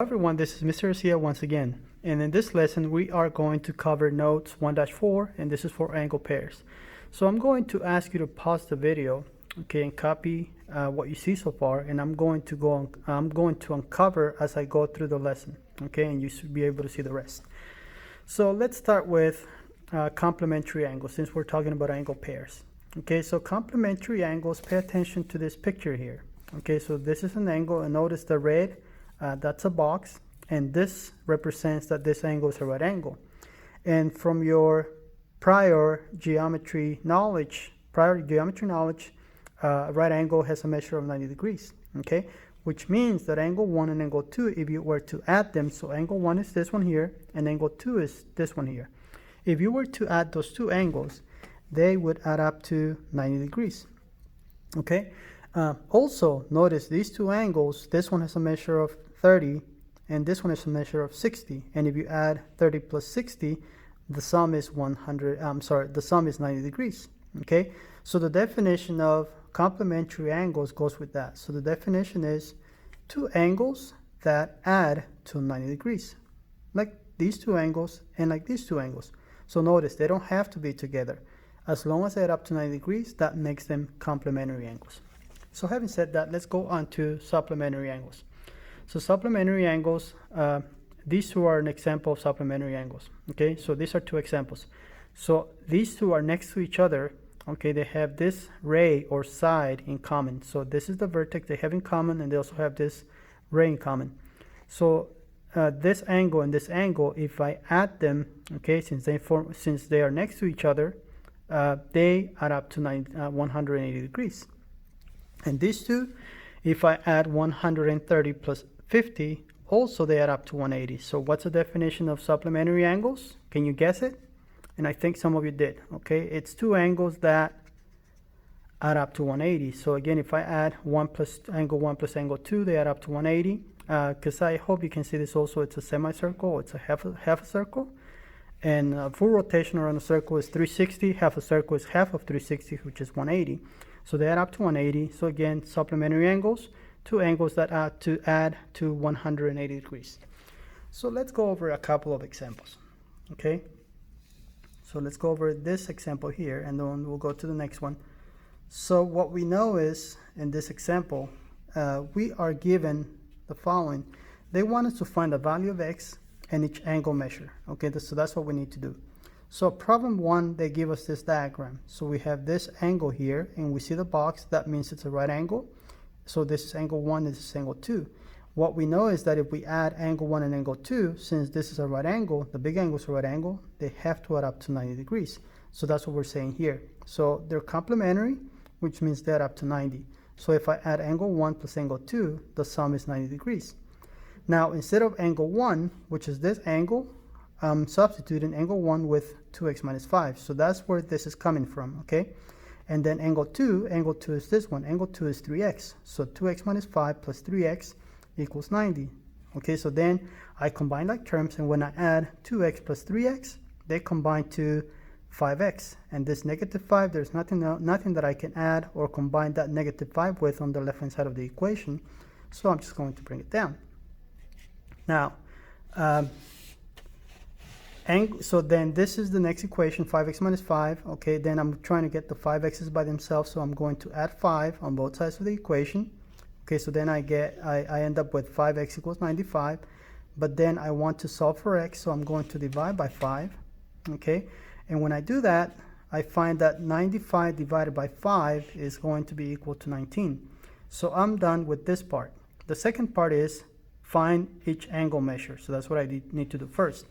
Everyone, this is Mr. Garcia once again, and in this lesson we are going to cover notes 1-4, and this is for angle pairs. So I'm going to ask you to pause the video, okay, and copy what you see so far, and I'm going to uncover as I go through the lesson, okay, and you should be able to see the rest. So let's start with complementary angles, since we're talking about angle pairs. Okay, so complementary angles, pay attention to this picture here. Okay, so this is an angle, and notice the red. That's a box, and this represents that this angle is a right angle. And from your prior geometry knowledge, right angle has a measure of 90 degrees, okay? Which means that angle 1 and angle 2, if you were to add them, so angle 1 is this one here, and angle 2 is this one here. If you were to add those two angles, they would add up to 90 degrees, okay? Also, notice these two angles, this one has a measure of 30 and this one is a measure of 60, and if you add 30 plus 60, the sum is 90 degrees. Okay, so the definition of complementary angles goes with that. So the definition is two angles that add to 90 degrees, like these two angles and like these two angles. So notice they don't have to be together. As long as they add up to 90 degrees, that makes them complementary angles. So having said that, let's go on to supplementary angles. So supplementary angles, these two are an example of supplementary angles. Okay, so these are two examples. So these two are next to each other. Okay, they have this ray or side in common. So this is the vertex they have in common, and they also have this ray in common. So this angle and this angle, if I add them, okay, since they are next to each other, they add up to 180 degrees. And these two, if I add 130 plus 50, also they add up to 180. So what's the definition of supplementary angles? Can you guess it? And I think some of you did. Okay, it's two angles that add up to 180. So again, if I add angle 1 plus angle 2, they add up to 180. Because I hope you can see this also, it's a semicircle, it's a half a circle. And full rotation around a circle is 360, half a circle is half of 360, which is 180. So they add up to 180. So again, supplementary angles, two angles that add to 180 degrees. So let's go over a couple of examples, okay? So let's go over this example here, and then we'll go to the next one. So what we know is, in this example, we are given the following. They want us to find the value of x and each angle measure, okay? So that's what we need to do. So problem 1, they give us this diagram. So we have this angle here, and we see the box. That means it's a right angle. So this is angle 1, this is angle 2. What we know is that if we add angle 1 and angle 2, since this is a right angle, the big angle is a right angle, they have to add up to 90 degrees. So that's what we're saying here. So they're complementary, which means they add up to 90. So if I add angle 1 plus angle 2, the sum is 90 degrees. Now, instead of angle 1, which is this angle, I'm substituting angle 1 with 2x minus 5. So that's where this is coming from, okay? And then angle 2 is this one. Angle 2 is 3x. So 2x minus 5 plus 3x equals 90. Okay, so then I combine like terms, and when I add 2x plus 3x, they combine to 5x. And this negative 5, there's nothing that I can add or combine that negative 5 with on the left-hand side of the equation. So I'm just going to bring it down. Now, so then this is the next equation, 5x minus 5. Okay, then I'm trying to get the 5x's by themselves, so I'm going to add 5 on both sides of the equation. Okay, so then I end up with 5x equals 95. But then I want to solve for x, so I'm going to divide by 5. Okay, and when I do that, I find that 95 divided by 5 is going to be equal to 19. So I'm done with this part. The second part is find each angle measure. So that's what I need to do first.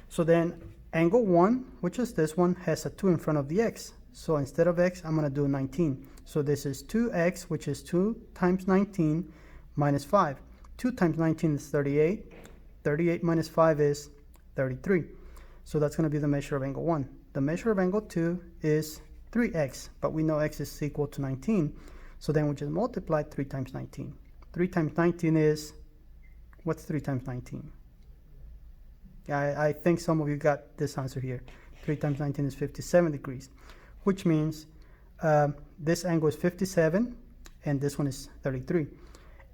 So then angle 1, which is this one, has a 2 in front of the x. So instead of x, I'm going to do 19. So this is 2x, which is 2 times 19 minus 5. 2 times 19 is 38. 38 minus 5 is 33. So that's going to be the measure of angle 1. The measure of angle 2 is 3x, but we know x is equal to 19. So then we just multiply 3 times 19. 3 times 19 is, what's 3 times 19? I think some of you got this answer here. 3 times 19 is 57 degrees, which means this angle is 57 and this one is 33.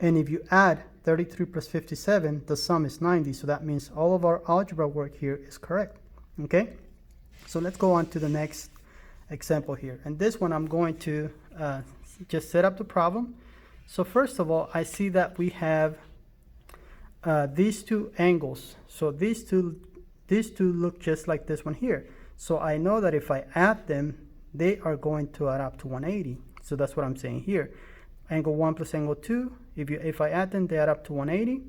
And if you add 33 plus 57, the sum is 90. So that means all of our algebra work here is correct. Okay? So let's go on to the next example here. And this one I'm going to just set up the problem. So first of all, I see that we have these two angles. So these two look just like this one here. So I know that if I add them, they are going to add up to 180. So that's what I'm saying here. Angle 1 plus angle 2, if I add them, they add up to 180.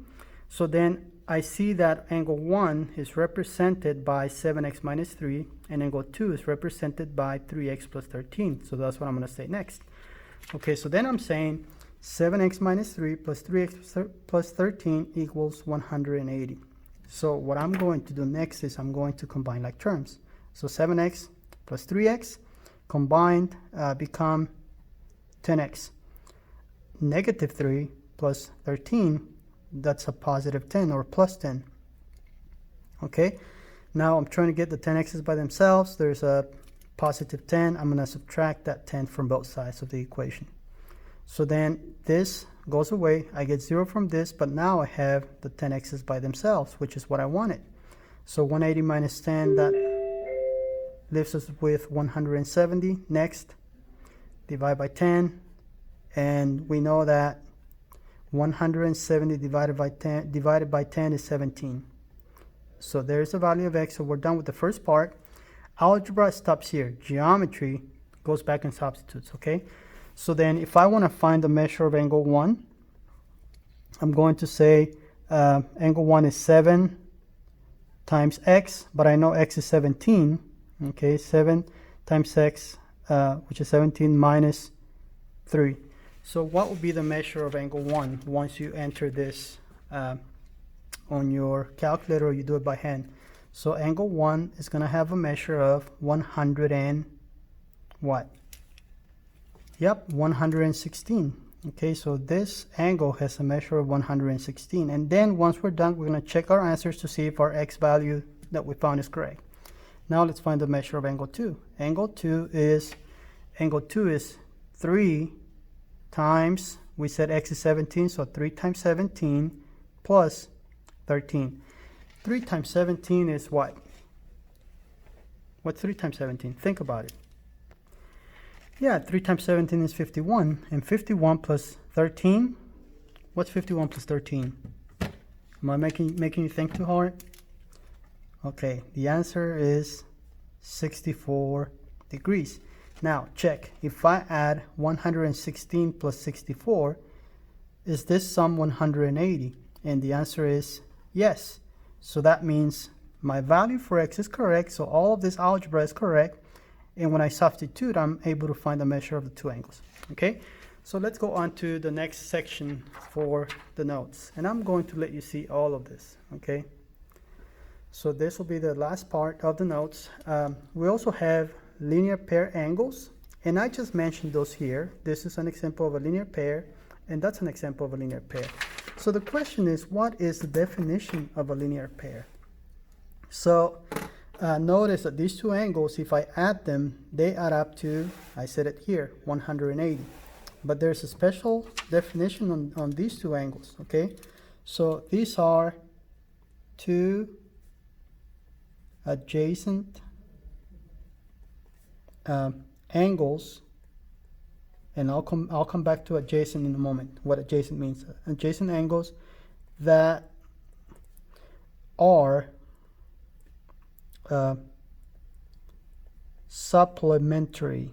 So then I see that angle 1 is represented by 7x minus 3, and angle 2 is represented by 3x plus 13. So that's what I'm going to say next. Okay, so then I'm saying 7x minus 3 plus 3x plus 13 equals 180. So what I'm going to do next is I'm going to combine like terms. So 7x plus 3x combined become 10x. Negative 3 plus 13, that's a positive 10 or plus 10. Okay, now I'm trying to get the 10x's by themselves. There's a positive 10. I'm going to subtract that 10 from both sides of the equation. So then this goes away. I get 0 from this, but now I have the 10x's by themselves, which is what I wanted. So 180 minus 10, that leaves us with 170. Next, divide by 10. And we know that 170 divided by 10 is 17. So there's the value of x. So we're done with the first part. Algebra stops here. Geometry goes back and substitutes, okay? So then if I want to find the measure of angle 1, I'm going to say angle 1 is 7 times x, but I know x is 17. Okay, 7 times x, which is 17 minus 3. So what would be the measure of angle 1 once you enter this on your calculator or you do it by hand? So angle 1 is going to have a measure of 100 and what? Yep, 116. Okay, so this angle has a measure of 116. And then once we're done, we're going to check our answers to see if our x value that we found is correct. Now let's find the measure of angle 2. Angle 2 is 3 times, we said x is 17, so 3 times 17 plus 13. 3 times 17 is what? What's 3 times 17? Think about it. Yeah, 3 times 17 is 51, and 51 plus 13, what's 51 plus 13? Am I making you think too hard? Okay, the answer is 64 degrees. Now check, if I add 116 plus 64, is this sum 180? And the answer is yes. So that means my value for x is correct, so all of this algebra is correct. And when I substitute, I'm able to find the measure of the two angles. Okay, so let's go on to the next section for the notes. And I'm going to let you see all of this. Okay, so this will be the last part of the notes. We also have linear pair angles, and I just mentioned those here. This is an example of a linear pair, and that's an example of a linear pair. So the question is, what is the definition of a linear pair? So notice that these two angles, if I add them, they add up to, I said it here, 180. But there's a special definition on these two angles, okay? So these are two adjacent angles, and I'll come back to adjacent in a moment, what adjacent means. Adjacent angles that are supplementary,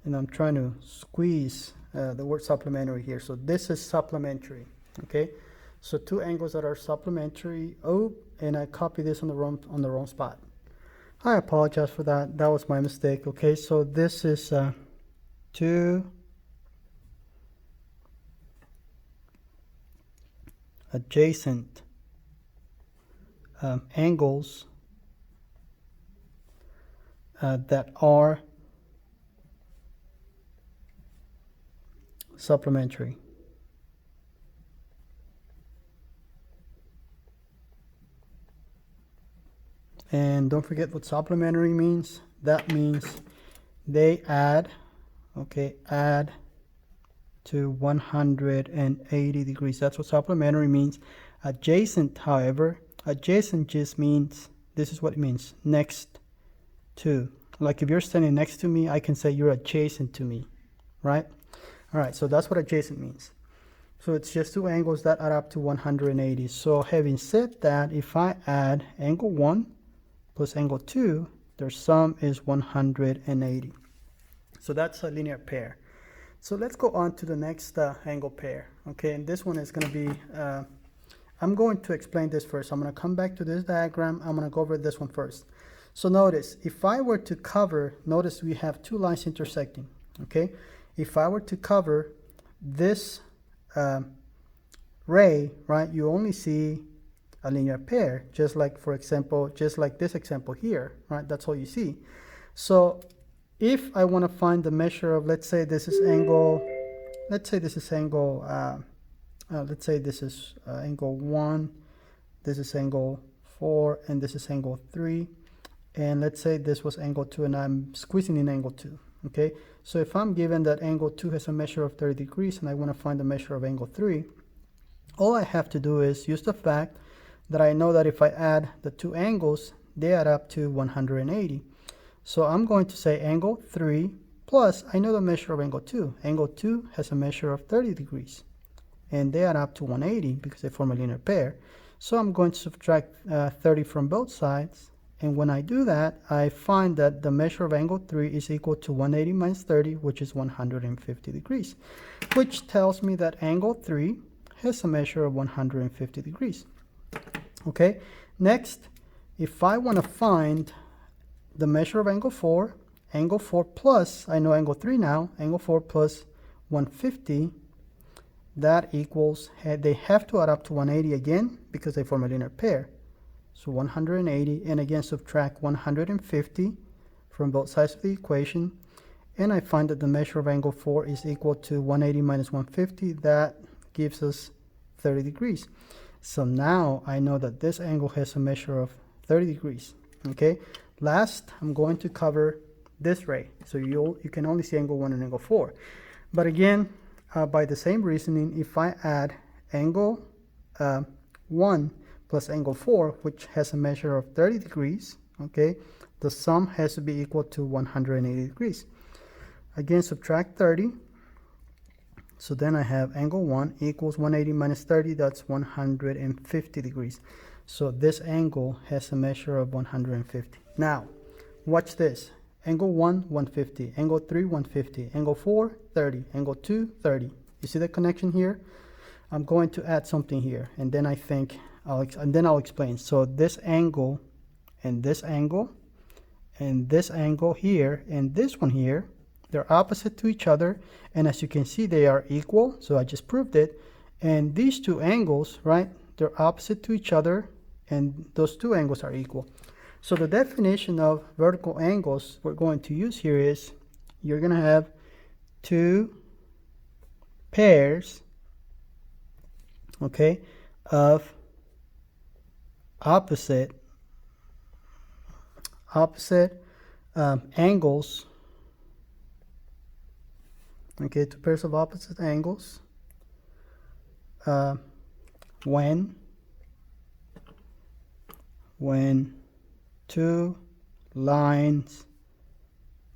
and I'm trying to squeeze the word supplementary here. So this is supplementary, okay? So two angles that are supplementary. Oh, and I copied this on the wrong spot. I apologize for that. That was my mistake. Okay, so this is two adjacent angles that are supplementary. And don't forget what supplementary means. That means they add, okay, add to 180 degrees. That's what supplementary means. Adjacent, however, adjacent just means, this is what it means, next to. Like if you're standing next to me, I can say you're adjacent to me, right? All right, so that's what adjacent means. So it's just two angles that add up to 180. So having said that, if I add angle 1 plus angle 2, their sum is 180. So that's a linear pair. So let's go on to the next angle pair. Okay, and this one is going to be, I'm going to explain this first. I'm going to come back to this diagram. I'm going to go over this one first. So notice, if I were to cover, notice we have two lines intersecting. Okay, if I were to cover this ray, right, you only see a linear pair, just like, for example, just like this example here, right? That's all you see. So if I want to find the measure of, let's say this is angle, let's say this is angle, let's say this is angle 1, this is angle 4, and this is angle 3, and let's say this was angle 2, and I'm squeezing in angle 2. Okay, so if I'm given that angle 2 has a measure of 30 degrees and I want to find the measure of angle 3, all I have to do is use the fact that I know that if I add the two angles, they add up to 180. So I'm going to say angle 3 plus, I know the measure of angle 2. Angle 2 has a measure of 30 degrees, and they add up to 180 because they form a linear pair. So I'm going to subtract 30 from both sides. And when I do that, I find that the measure of angle 3 is equal to 180 minus 30, which is 150 degrees, which tells me that angle 3 has a measure of 150 degrees. Okay, next, if I want to find the measure of angle 4 plus, I know angle 3 now, angle 4 plus 150, that equals, they have to add up to 180 again because they form a linear pair. So 180, and again subtract 150 from both sides of the equation, and I find that the measure of angle 4 is equal to 180 minus 150. That gives us 30 degrees. So now I know that this angle has a measure of 30 degrees. Okay, last I'm going to cover this ray, so you can only see angle 1 and angle 4. But again, by the same reasoning, if I add angle 1 plus angle 4, which has a measure of 30 degrees, okay, the sum has to be equal to 180 degrees. Again, subtract 30. So then I have angle 1 equals 180 minus 30, that's 150 degrees. So this angle has a measure of 150. Now, watch this. Angle 1, 150. Angle 3, 150. Angle 4, 30. Angle 2, 30. You see the connection here? I'm going to add something here, and then I think I'll explain. So this angle and this angle and this angle here and this one here, they're opposite to each other, and as you can see, they are equal. So I just proved it. And these two angles, right, they're opposite to each other, and those two angles are equal. So the definition of vertical angles we're going to use here is you're going to have two pairs, okay, of opposite angles, okay, two pairs of opposite angles when two lines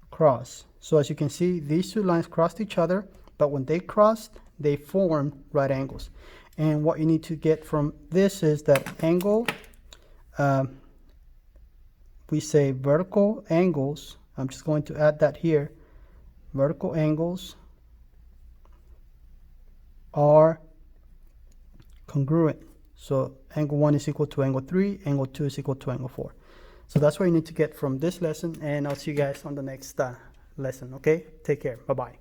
cross. So as you can see, these two lines crossed each other, but when they crossed, they form right angles. And what you need to get from this is that angle, we say vertical angles. I'm just going to add that here. Vertical angles are congruent. So angle 1 is equal to angle 3, angle 2 is equal to angle 4. So that's what you need to get from this lesson, and I'll see you guys on the next lesson. Okay, take care. Bye-bye.